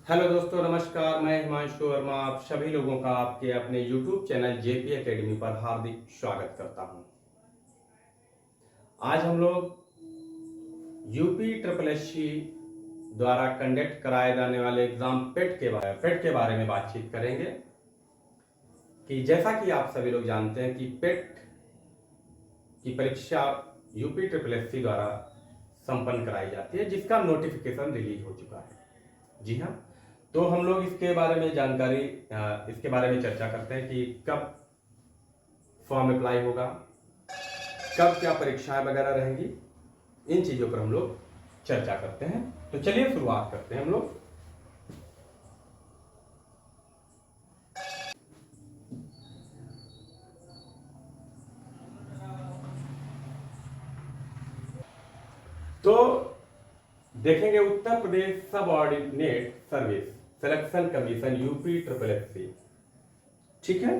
Hello दोस्तों, नमस्कार। मैं हिमांशु वर्मा आप सभी लोगों का आपके अपने YouTube चैनल जेपी एकेडमी पर हार्दिक स्वागत करता हूं। आज हम लोग यूपी ट्रिपल एससी द्वारा कंडक्ट कराए जाने वाले एग्जाम पेट के बारे में बातचीत करेंगे कि जैसा कि आप सभी लोग जानते हैं कि पेट की परीक्षा यूपी ट्रिपल एससी द्वारा संपन्न कराई जाती है, जिसका नोटिफिकेशन रिलीज हो चुका है। जी हाँ, तो हम लोग इसके बारे में इसके बारे में चर्चा करते हैं कि कब फॉर्म अप्लाई होगा, कब क्या परीक्षाएं वगैरह रहेंगी। इन चीज़ों पर हम लोग चर्चा करते हैं। तो चलिए शुरुआत करते हैं हम लोग। तो देखेंगे उत्तर प्रदेश सब ordinate service selection commission UP triple SC. ठीक है,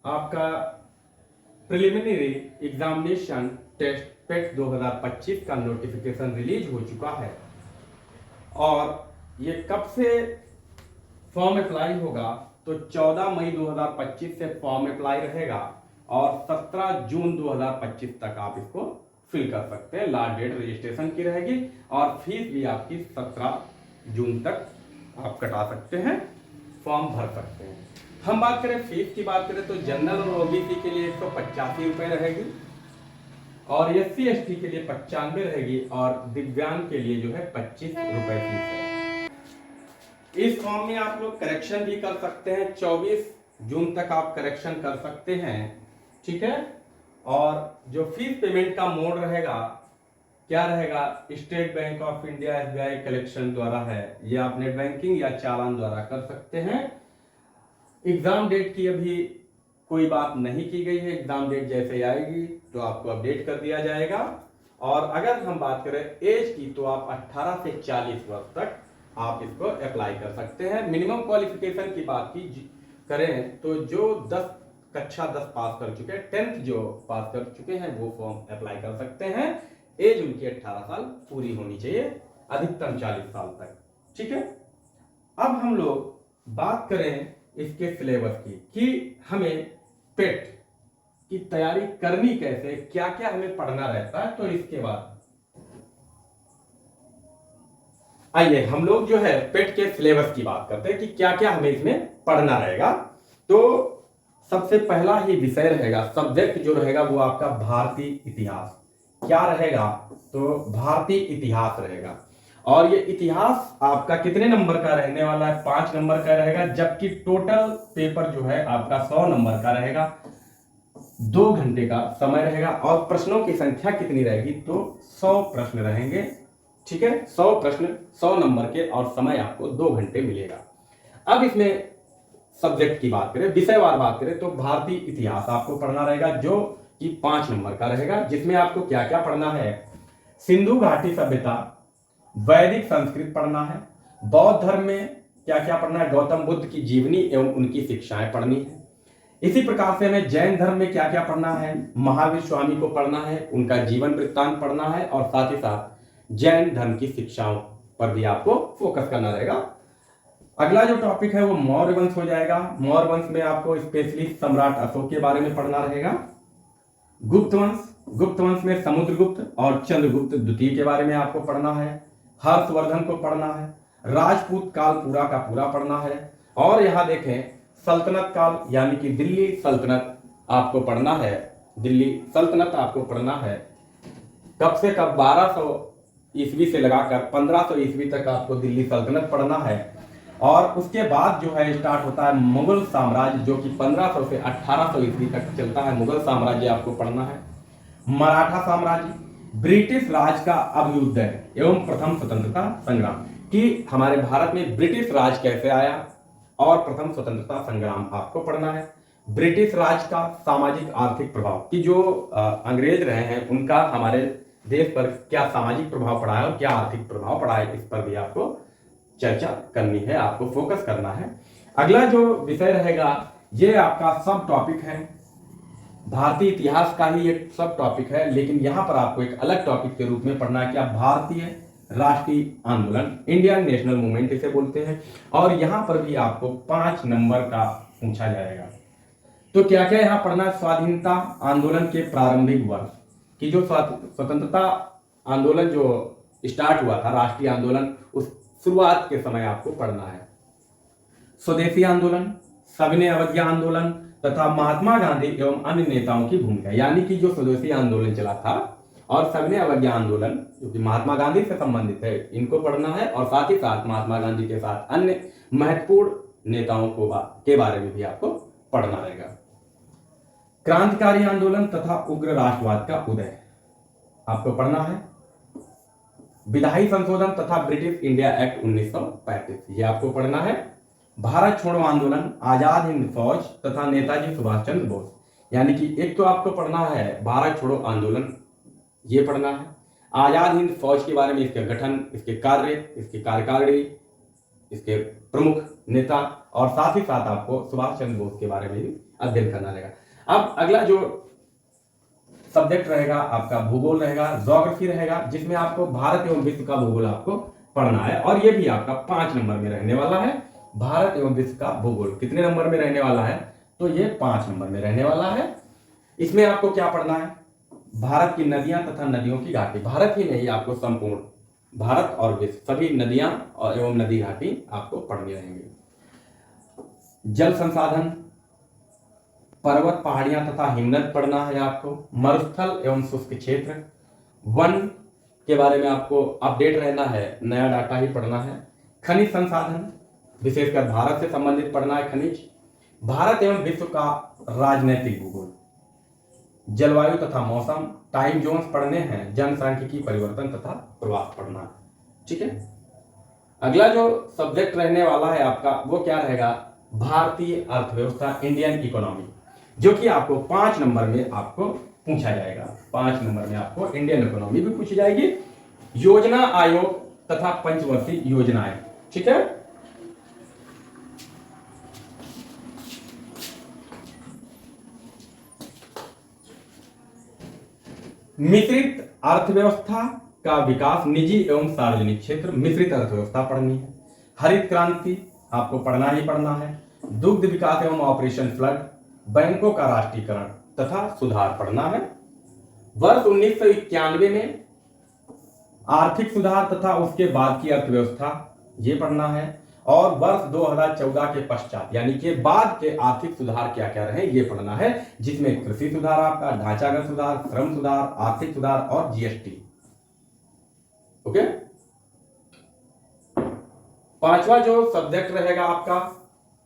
आपका प्रिलिमिनरी एग्जामिनेशन टेस्ट पेट 2025 का नोटिफिकेशन रिलीज हो चुका है और ये कब से फॉर्म अप्लाई होगा तो 14 मई 2025 से फॉर्म अप्लाई रहेगा और 17 जून 2025 तक आप इसको फिल कर सकते हैं। लास्ट डेट रजिस्ट्रेशन की रहेगी और फीस भी आपकी 17 जून तक आप कटा सकते हैं, फॉर्म भर सकते हैं। हम बात करें फीस की बात करें तो जनरल और ओबीसी के लिए 185 रुपए रहेगी और SC ST के लिए 95 रहेगी और दिव्यांग के लिए जो है 25 रुपए फीस है। इस फॉर्म में आप लोग करेक्शन भी कर सकते हैं, 24 जून तक आप करेक्शन कर सकते हैं। ठीक है, और जो फीस पेमेंट का मोड रहेगा क्या रहेगा, state bank of India SBI collection द्वारा है, ये आप नेट बैंकिंग या चालान द्वारा कर सकते हैं। एग्जाम डेट की अभी कोई बात नहीं की गई है, एग्जाम डेट जैसे आएगी तो आपको अपडेट कर दिया जाएगा। और अगर हम बात करें एज की तो आप 18 से 40 वर्ष तक आप इसको अप्लाई कर सकते हैं। मिनिमम क्वालिफिकेशन की बात की करें तो जो कक्षा 10 पास कर चुके हैं, 10th जो पास कर चुके हैं वो फॉर्म अप्लाई कर सकते हैं। एज उनकी 18 साल पूरी होनी चाहिए, अधिकतम 40 साल तक। ठीक है, अब हम लोग बात करें इसके सिलेबस की कि हमें पेट की तैयारी करनी कैसे, क्या क्या हमें पढ़ना रहता है। तो इसके बाद आइए हम लोग जो है पेट के सिलेबस की बात करते हैं कि क्या क्या हमें इसमें पढ़ना रहेगा। तो सबसे पहला ही विषय रहेगा, सब्जेक्ट जो रहेगा वो आपका भारतीय इतिहास। क्या रहेगा तो भारतीय इतिहास रहेगा और ये इतिहास आपका कितने नंबर का रहने वाला है, 5 नंबर का रहेगा, जबकि टोटल पेपर जो है आपका 100 नंबर का रहेगा। 2 घंटे का समय रहेगा और प्रश्नों की संख्या कितनी रहेगी तो 100 प्रश्न रहेंगे। ठीक है, 100 प्रश्न 100 नंबर के और समय आपको 2 घंटे मिलेगा। अब इसमें सब्जेक्ट की बात करें, विषयवार बात करें तो भारतीय इतिहास आपको पढ़ना रहेगा जो कि 5 नंबर का रहेगा, जिसमें आपको क्या क्या पढ़ना है, सिंधु घाटी सभ्यता, वैदिक संस्कृत पढ़ना है, बौद्ध धर्म में क्या क्या पढ़ना है, गौतम बुद्ध की जीवनी एवं उनकी शिक्षाएं पढ़नी है। इसी प्रकार से हमें जैन धर्म में क्या क्या पढ़ना है, महावीर स्वामी को पढ़ना है, उनका जीवन वृत्तांत पढ़ना है और साथ ही साथ जैन धर्म की शिक्षाओं पर भी आपको फोकस करना रहेगा। अगला जो टॉपिक है वो मौर्य वंश हो जाएगा। मौर्य वंश में आपको स्पेशली सम्राट अशोक के बारे में पढ़ना रहेगा। गुप्त वंश में समुद्रगुप्त और चंद्रगुप्त द्वितीय के बारे में आपको पढ़ना है। हर्षवर्धन को पढ़ना है। राजपूत काल पूरा का पूरा पढ़ना है और यहां देखें सल्तनत काल यानी कि दिल्ली सल्तनत आपको पढ़ना है। दिल्ली सल्तनत आपको पढ़ना है कब से कब, 1200 ईस्वी से लगाकर 1500 ईस्वी तक आपको दिल्ली सल्तनत पढ़ना है। और उसके बाद जो है स्टार्ट होता है मुगल साम्राज्य जो कि 1500 से 1800 ईस्वी तक चलता है। मुगल साम्राज्य आपको पढ़ना है। मराठा साम्राज्य, ब्रिटिश राज का अभ्युदय एवं प्रथम स्वतंत्रता संग्राम कि हमारे भारत में ब्रिटिश राज कैसे आया और प्रथम स्वतंत्रता संग्राम आपको पढ़ना है। ब्रिटिश राज का सामाजिक आर्थिक प्रभाव कि जो अंग्रेज रहे हैं उनका हमारे देश पर क्या सामाजिक प्रभाव पड़ा है और क्या आर्थिक प्रभाव पड़ा है, इस पर भी आपको चर्चा करनी है, आपको फोकस करना है। अगला जो विषय रहेगा ये आपका सब टॉपिक है, भारतीय इतिहास का ही एक सब टॉपिक है, लेकिन यहां पर आपको एक अलग टॉपिक के रूप में पढ़ना है क्या, भारतीय राष्ट्रीय आंदोलन, इंडियन नेशनल मूवमेंट इसे बोलते हैं। और यहां पर भी आपको 5 नंबर का पूछा जाएगा। तो क्या क्या यहां पढ़ना है? स्वाधीनता आंदोलन के प्रारंभिक वर्ष की जो स्वतंत्रता आंदोलन जो स्टार्ट हुआ था, राष्ट्रीय आंदोलन, उस शुरुआत के समय आपको पढ़ना है। स्वदेशी आंदोलन, सविनय अवज्ञा आंदोलन तथा महात्मा गांधी एवं अन्य नेताओं की भूमिका, यानी कि जो स्वदेशी आंदोलन चला था और सविनय अवज्ञा आंदोलन जो कि महात्मा गांधी से संबंधित है, इनको पढ़ना है। और साथ ही साथ महात्मा गांधी के साथ अन्य महत्वपूर्ण नेताओं के बारे में भी आपको पढ़ना रहेगा। क्रांतिकारी आंदोलन तथा उग्र राष्ट्रवाद का उदय आपको पढ़ना है। विधायी संशोधन तथा ब्रिटिश इंडिया एक्ट 1935 ये आपको पढ़ना है। भारत छोड़ो आंदोलन, आजाद हिंद फौज तथा नेताजी सुभाष चंद्र बोस, यानी कि एक तो आपको पढ़ना है भारत छोड़ो आंदोलन, ये पढ़ना है। आजाद हिंद फौज के बारे में, इसके गठन, इसके कार्य, इसकी कार्यकारिणी, इसके प्रमुख नेता, और साथ ही साथ आपको सुभाष चंद्र बोस के बारे में भी अध्ययन करना रहेगा। अब अगला जो सब्जेक्ट रहेगा आपका भूगोल रहेगा, ज्योग्राफी रहेगा, जिसमें आपको भारत एवं विश्व का भूगोल आपको पढ़ना है। और ये भी आपका 5 नंबर में रहने वाला है। भारत एवं विश्व का भूगोल कितने नंबर में रहने वाला है? तो ये 5 नंबर में रहने वाला है। इसमें आपको क्या पढ़ना है? भारत की नदियां तथा नदियों की घाटी, भारत ही नहीं, आपको संपूर्ण भारत और विश्व सभी नदियां और एवं नदी घाटी आपको पढ़नी रहेंगे। जल संसाधन, पर्वत, पहाड़ियां तथा हिमनद पढ़ना है आपको। मरुस्थल एवं शुष्क क्षेत्र, वन के बारे में आपको अपडेट रहना है, नया डाटा ही पढ़ना है। खनिज संसाधन, विशेषकर भारत से संबंधित पढ़ना है खनिज। भारत एवं विश्व का राजनैतिक भूगोल, जलवायु तथा मौसम, टाइम जोन्स पढ़ने हैं, जनसांख्यिकी परिवर्तन तथा प्रवास पढ़ना है। ठीक है। अगला जो सब्जेक्ट रहने वाला है आपका वो क्या रहेगा? भारतीय अर्थव्यवस्था, इंडियन इकोनॉमी, जो कि आपको 5 नंबर में आपको पूछा जाएगा। 5 नंबर में आपको इंडियन इकोनॉमी भी पूछी जाएगी। योजना आयोग तथा पंचवर्षीय योजनाएं, ठीक है। मिश्रित अर्थव्यवस्था का विकास, निजी एवं सार्वजनिक क्षेत्र, मिश्रित अर्थव्यवस्था पढ़नी है। हरित क्रांति आपको पढ़ना ही पढ़ना है। दुग्ध विकास एवं ऑपरेशन फ्लड, बैंकों का राष्ट्रीयकरण तथा सुधार पढ़ना है। वर्ष 1991 में आर्थिक सुधार तथा उसके बाद की अर्थव्यवस्था ये पढ़ना है। और वर्ष 2014 के पश्चात यानी कि बाद के आर्थिक सुधार क्या क्या रहे ये पढ़ना है, जिसमें कृषि सुधार, आपका ढांचागत सुधार, श्रम सुधार, आर्थिक सुधार और जीएसटी। ओके। 5वां जो सब्जेक्ट रहेगा आपका,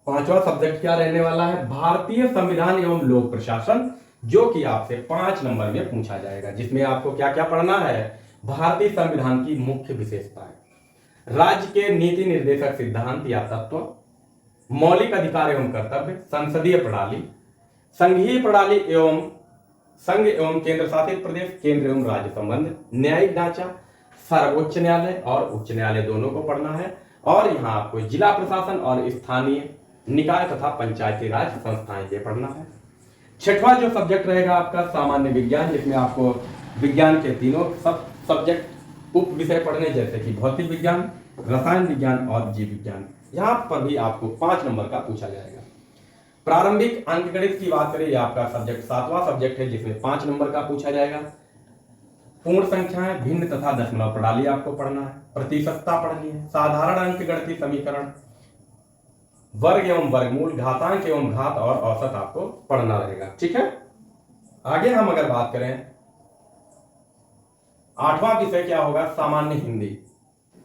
5वां सब्जेक्ट क्या रहने वाला है? भारतीय संविधान एवं लोक प्रशासन, जो कि आपसे 5 नंबर में पूछा जाएगा, जिसमें आपको क्या क्या पढ़ना है? भारतीय संविधान की मुख्य विशेषताएं, राज्य के नीति निर्देशक सिद्धांत या तत्व, मौलिक अधिकार एवं कर्तव्य, संसदीय प्रणाली, संघीय प्रणाली एवं संघ एवं केंद्र शासित प्रदेश, केंद्र एवं राज्य संबंध, न्यायिक ढांचा, सर्वोच्च न्यायालय और उच्च न्यायालय दोनों को पढ़ना है। और यहाँ आपको जिला प्रशासन और स्थानीय निकाय तथा पंचायती राज संस्थाएं ये पढ़ना है। 6वां जो सब्जेक्ट रहेगा आपका सामान्य विज्ञान, जिसमें आपको विज्ञान के तीनों सब सब्जेक्ट उप विषय पढ़ने, जैसे कि भौतिक विज्ञान, रसायन विज्ञान और जीव विज्ञान। यहाँ पर भी आपको 5 नंबर का पूछा जाएगा। प्रारंभिक अंकगणित की बात करें, यह आपका सब्जेक्ट 7वां सब्जेक्ट है, जिसमें 5 नंबर का पूछा जाएगा। पूर्ण संख्याएं, भिन्न तथा दशमलव प्रणाली आपको पढ़ना है। प्रतिशतता पढ़नी है। साधारण अंकगणितीय समीकरण, वर्ग एवं वर्गमूल, घातांक एवं घात और औसत आपको पढ़ना रहेगा। ठीक है। आगे हम अगर बात करें, 8वां विषय क्या होगा? सामान्य हिंदी।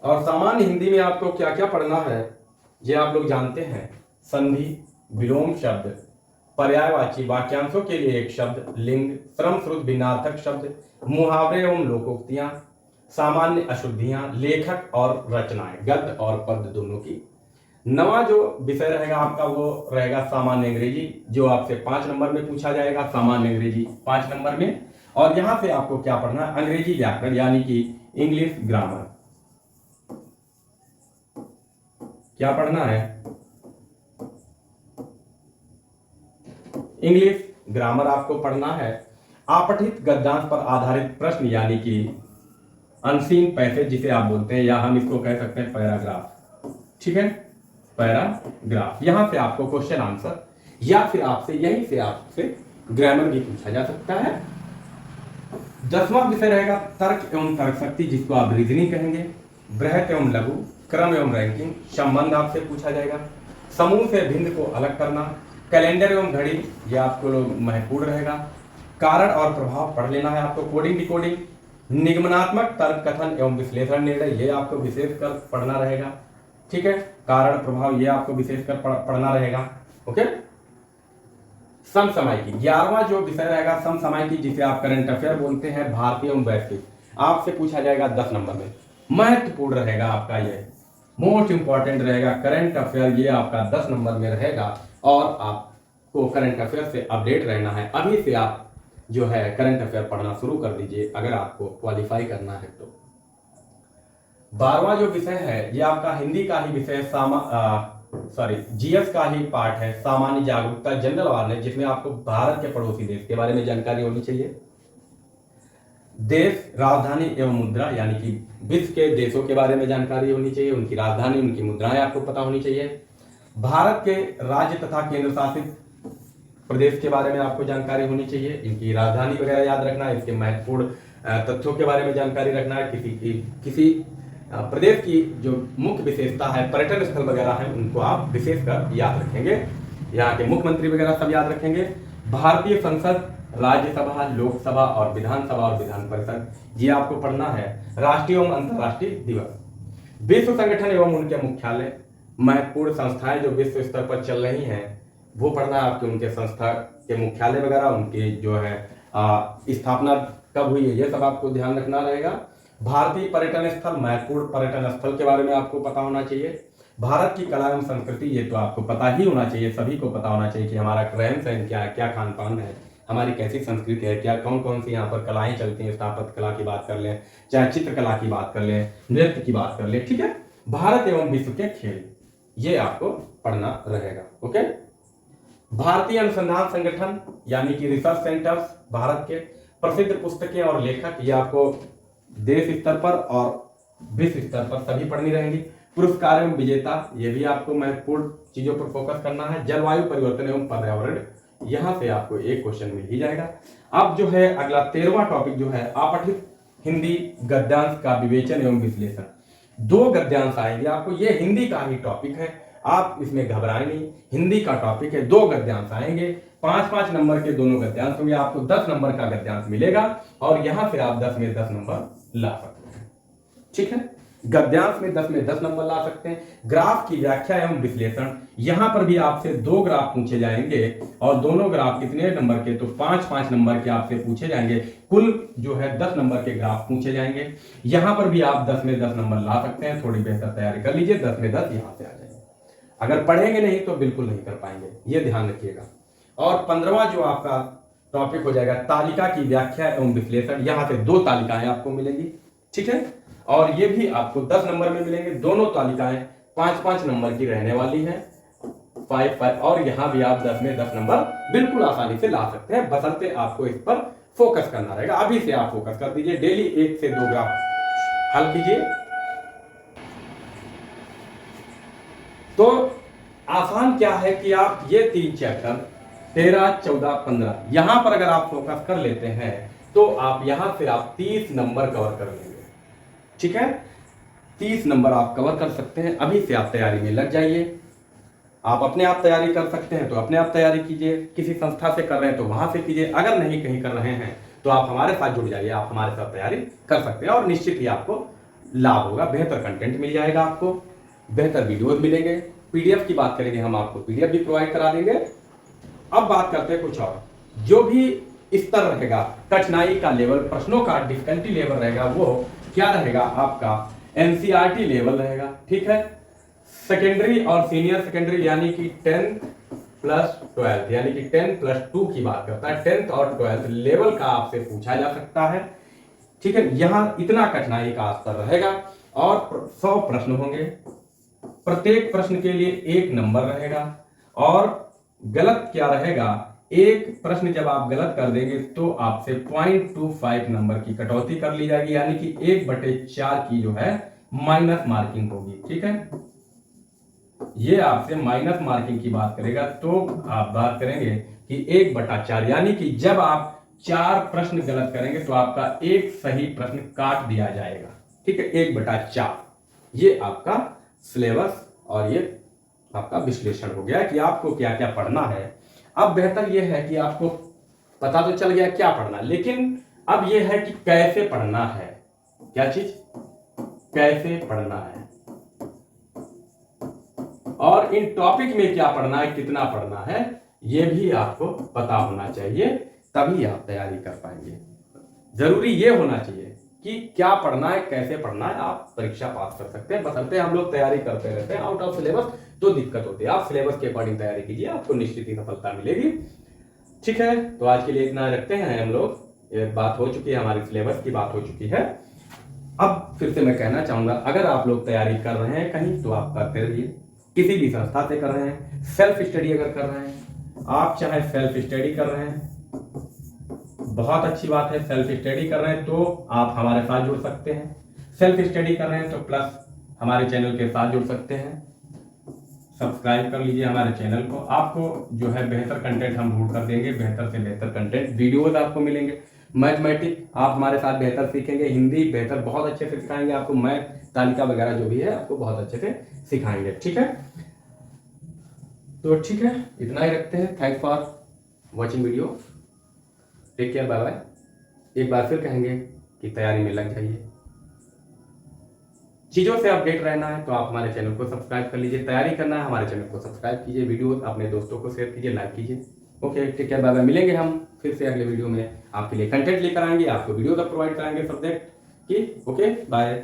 और सामान्य हिंदी में आपको क्या क्या पढ़ना है ये आप लोग जानते हैं। संधि, विलोम शब्द, पर्यायवाची, वाक्यांशों के लिए एक शब्द, लिंग, श्रम श्रुत भिन्नार्थक शब्द, मुहावरे एवं लोकोक्तियां, सामान्य अशुद्धियां, लेखक और रचनाएं, गद्य और पद्य दोनों की। 9वां जो विषय रहेगा आपका वो रहेगा सामान्य अंग्रेजी, जो आपसे 5 नंबर में पूछा जाएगा। सामान्य अंग्रेजी 5 नंबर में। और यहां से आपको क्या पढ़ना है? अंग्रेजी व्याकरण यानी कि इंग्लिश ग्रामर। क्या पढ़ना है? इंग्लिश ग्रामर आपको पढ़ना है। आपठित गद्यांश पर आधारित प्रश्न यानी कि अनसीन पैसेज जिसे आप बोलते हैं, या हम इसको कह सकते हैं पैराग्राफ। ठीक है, पैराग्राफ। यहां से आपको क्वेश्चन आंसर या फिर यहीं से आपसे ग्रामर भी पूछा जा सकता है। 10वां विषय रहेगा तर्क एवं तर्क शक्ति, जिसको आप रीजनिंग कहेंगे। बृहत एवं लघु, क्रम एवं रैंकिंग, संबंध आपसे पूछा जाएगा। समूह से भिन्न को अलग करना, कैलेंडर एवं घड़ी, ये आपको महत्वपूर्ण रहेगा। कारण और प्रभाव पढ़ लेना है आपको। कोडिंग डिकोडिंग, निगमनात्मक तर्क कथन एवं विश्लेषण निर्णय, ये आपको विशेषकर पढ़ना रहेगा। ठीक है, कारण प्रभाव ये आपको विशेषकर पढ़ना रहेगा। ओके, समसामयिकी 11वां जो विषय रहेगा समसामयिकी, जिसे आप करंट अफेयर बोलते हैं, भारतीय एवं वैश्विक, आपसे पूछा जाएगा 10 नंबर में। महत्वपूर्ण रहेगा आपका, ये मोस्ट इंपॉर्टेंट रहेगा करंट अफेयर, ये आपका 10 नंबर में रहेगा। और आपको करंट अफेयर से अपडेट रहना है। अभी से आप जो है करंट अफेयर पढ़ना शुरू कर दीजिए अगर आपको क्वालिफाई करना है तो। 12वां जो विषय है ये आपका हिंदी का ही विषय, जीएस का ही पार्ट है, सामान्य जागरूकता, जनरल अवेयरनेस, जिसमें आपको भारत के पड़ोसी देश के बारे में जानकारी होनी चाहिए। देश, राजधानी एवं मुद्रा, यानी कि विश्व के देशों के बारे में जानकारी होनी चाहिए, उनकी राजधानी, उनकी मुद्राएं आपको पता होनी चाहिए। भारत के राज्य तथा केंद्र शासित प्रदेश के बारे में आपको जानकारी होनी चाहिए, इनकी राजधानी वगैरह याद रखना है, इसके महत्वपूर्ण तथ्यों के बारे में जानकारी रखना है। किसी प्रदेश की जो मुख्य विशेषता है, पर्यटन स्थल वगैरह है, उनको आप विशेषकर याद रखेंगे। यहाँ के मुख्यमंत्री वगैरह सब याद रखेंगे। भारतीय संसद, राज्यसभा, लोकसभा और विधानसभा और विधान परिषद, ये आपको पढ़ना है। राष्ट्रीय एवं अंतर्राष्ट्रीय दिवस, विश्व संगठन एवं उनके मुख्यालय, महत्वपूर्ण संस्थाएं जो विश्व स्तर पर चल रही हैं वो पढ़ना है आपके, उनके संस्था के मुख्यालय वगैरह, उनके जो है स्थापना कब हुई है, ये सब आपको ध्यान रखना रहेगा। भारतीय पर्यटन स्थल, महत्वपूर्ण पर्यटन स्थल के बारे में आपको पता होना चाहिए। भारत की कला एवं संस्कृति, ये तो आपको पता ही होना चाहिए, सभी को पता होना चाहिए कि हमारा रहन सहन क्या है, क्या खान पान है, हमारी कैसी संस्कृति है, क्या कौन कौन सी यहाँ पर कलाएं चलती हैं। स्थापत्य कला की बात कर लें, चाहे चित्रकला की बात कर लें, नृत्य की बात कर लें। ठीक है, भारत एवं विश्व के खेल, ये आपको पढ़ना रहेगा। ओके, भारतीय अनुसंधान संगठन यानी कि रिसर्च सेंटर्स, भारत के प्रसिद्ध पुस्तकें और लेखक, ये आपको देश स्तर पर और विश्व स्तर पर सभी पढ़नी रहेंगी। पुरस्कार एवं विजेता, ये भी आपको महत्वपूर्ण चीजों पर फोकस करना है। जलवायु परिवर्तन एवं पर्यावरण, यहां से आपको एक क्वेश्चन मिल ही जाएगा। अब जो है अगला 13वां टॉपिक जो है अपठित हिंदी गद्यांश का विवेचन एवं विश्लेषण। 2 गद्यांश आएंगे आपको, ये हिंदी का ही टॉपिक है, आप इसमें घबराएं नहीं, हिंदी का टॉपिक है। 2 गद्यांश आएंगे, 5-5 नंबर के दोनों गद्यांश होंगे, आपको 10 नंबर का गद्यांश मिलेगा और यहां से आप 10 में 10 नंबर ला सकते हैं। ठीक है, गद्यांश में 10 में 10 नंबर ला सकते हैं। ग्राफ की व्याख्या एवं विश्लेषण, यहां पर भी आपसे 2 ग्राफ पूछे जाएंगे और दोनों ग्राफ कितने नंबर के, तो 5-5 नंबर के आपसे पूछे जाएंगे। कुल जो है 10 नंबर के ग्राफ पूछे जाएंगे। यहां पर भी आप 10 में 10 नंबर ला सकते हैं, थोड़ी बेहतर तैयारी कर लीजिए, 10 में 10 यहां से आ जाएंगे। अगर पढ़ेंगे नहीं तो बिल्कुल नहीं कर पाएंगे, ये ध्यान रखिएगा। और 15वां जो आपका टॉपिक हो जाएगा तालिका की व्याख्या एवं विश्लेषण, यहां से 2 तालिकाएं आपको मिलेंगी। ठीक है, और ये भी आपको 10 नंबर में मिलेंगे। दोनों तालिकाएं 5-5 नंबर की रहने वाली हैं, 5-5, और यहां भी आप 10 में 10 नंबर बिल्कुल आसानी से ला सकते हैं, बशर्ते आपको इस पर फोकस करना रहेगा। अभी से आप फोकस कर दीजिए, डेली 1 से 2 ग्राफ हल कीजिए। तो आसान क्या है कि आप ये 3 चैप्टर 13, 14, 15 यहां पर अगर आप फोकस कर लेते हैं तो आप यहां से आप 30 नंबर कवर कर लेंगे। ठीक है, 30 नंबर आप कवर कर सकते हैं। अभी से आप तैयारी में लग जाइए। आप अपने आप तैयारी कर सकते हैं तो अपने आप तैयारी कीजिए, किसी संस्था से कर रहे हैं तो वहां से कीजिए, अगर नहीं कहीं कर रहे हैं तो आप हमारे साथ जुड़ जाइए, आप हमारे साथ तैयारी कर सकते हैं और निश्चित ही आपको लाभ होगा, बेहतर कंटेंट मिल जाएगा, आपको बेहतर वीडियोज मिलेंगे। पीडीएफ की बात करेंगे, हम आपको पीडीएफ भी प्रोवाइड करा देंगे। अब बात करते हैं कुछ और, जो भी स्तर रहेगा, कठिनाई का लेवल, प्रश्नों का डिफिकल्टी लेवल रहेगा, वो क्या रहेगा आपका एनसीईआरटी लेवल रहेगा। ठीक है, सेकेंडरी और सीनियर सेकेंडरी यानी कि 10th प्लस 12th यानी कि 10 प्लस 2 की बात करता है, 10th और 12th लेवल का आपसे पूछा जा सकता है। ठीक है, यहां इतना कठिनाई का स्तर रहेगा और 100 प्रश्न होंगे, प्रत्येक प्रश्न के लिए 1 नंबर रहेगा। और गलत क्या रहेगा एक प्रश्न जब आप गलत कर देंगे तो आपसे 0.25 नंबर की कटौती कर ली जाएगी, यानी कि 1/4 की जो है माइनस मार्किंग होगी। ठीक है, ये आपसे माइनस मार्किंग की बात करेगा, तो आप बात करेंगे कि 1/4, यानी कि जब आप 4 प्रश्न गलत करेंगे तो आपका एक सही प्रश्न काट दिया जाएगा। ठीक है, 1/4 ये आपका सिलेबस और ये आपका विश्लेषण हो गया कि आपको क्या क्या पढ़ना है। अब बेहतर यह है कि आपको पता तो चल गया क्या पढ़ना, लेकिन अब यह है कि कैसे पढ़ना है। क्या चीज? कैसे पढ़ना है, और इन टॉपिक में क्या पढ़ना है, कितना पढ़ना है, यह भी आपको पता होना चाहिए, तभी आप तैयारी कर पाएंगे। जरूरी ये होना चाहिए कि क्या पढ़ना है, कैसे पढ़ना है, आप परीक्षा पास कर सकते हैं। बशर्ते हम लोग तैयारी करते रहते हैं आउट ऑफ सिलेबस तो दिक्कत होती है। आप सिलेबस के अकॉर्डिंग तैयारी कीजिए, आपको निश्चित ही सफलता मिलेगी। ठीक है, तो आज के लिए इतना रखते हैं हम लोग। ये बात हो चुकी है, हमारी सिलेबस की बात हो चुकी है। अब फिर से मैं कहना चाहूंगा, अगर आप लोग तैयारी कर रहे हैं कहीं तो आप करते रहिए, किसी भी संस्था से कर रहे हैं, सेल्फ स्टडी अगर कर रहे हैं, आप चाहे सेल्फ स्टडी कर रहे हैं, बहुत अच्छी बात है। सेल्फ स्टडी कर रहे हैं तो आप हमारे साथ जुड़ सकते हैं, सेल्फ स्टडी कर रहे हैं तो प्लस हमारे चैनल के साथ जुड़ सकते हैं। सब्सक्राइब कर लीजिए हमारे चैनल को, आपको जो है बेहतर कंटेंट हम ढूंढ कर देंगे, बेहतर से बेहतर कंटेंट वीडियोज आपको मिलेंगे। मैथमेटिक्स आप हमारे साथ बेहतर सीखेंगे, हिंदी बेहतर बहुत अच्छे से सिखाएंगे आपको, मैथ तालिका वगैरह जो भी है आपको बहुत अच्छे से सिखाएंगे। ठीक है, तो ठीक है, इतना ही रखते हैं। Thanks for watching video, take care, bye bye. एक बार फिर कहेंगे कि तैयारी में लग जाइए, चीज़ों से अपडेट रहना है तो आप हमारे चैनल को सब्सक्राइब कर लीजिए, तैयारी करना है हमारे चैनल को सब्सक्राइब कीजिए, वीडियो अपने दोस्तों को शेयर कीजिए, लाइक कीजिए। Okay, take care, bye bye. मिलेंगे हम फिर से अगले वीडियो में, आपके लिए कंटेंट लेकर आएंगे, आपको वीडियो तक प्रोवाइड कराएंगे सब्जेक्ट की। Okay, bye.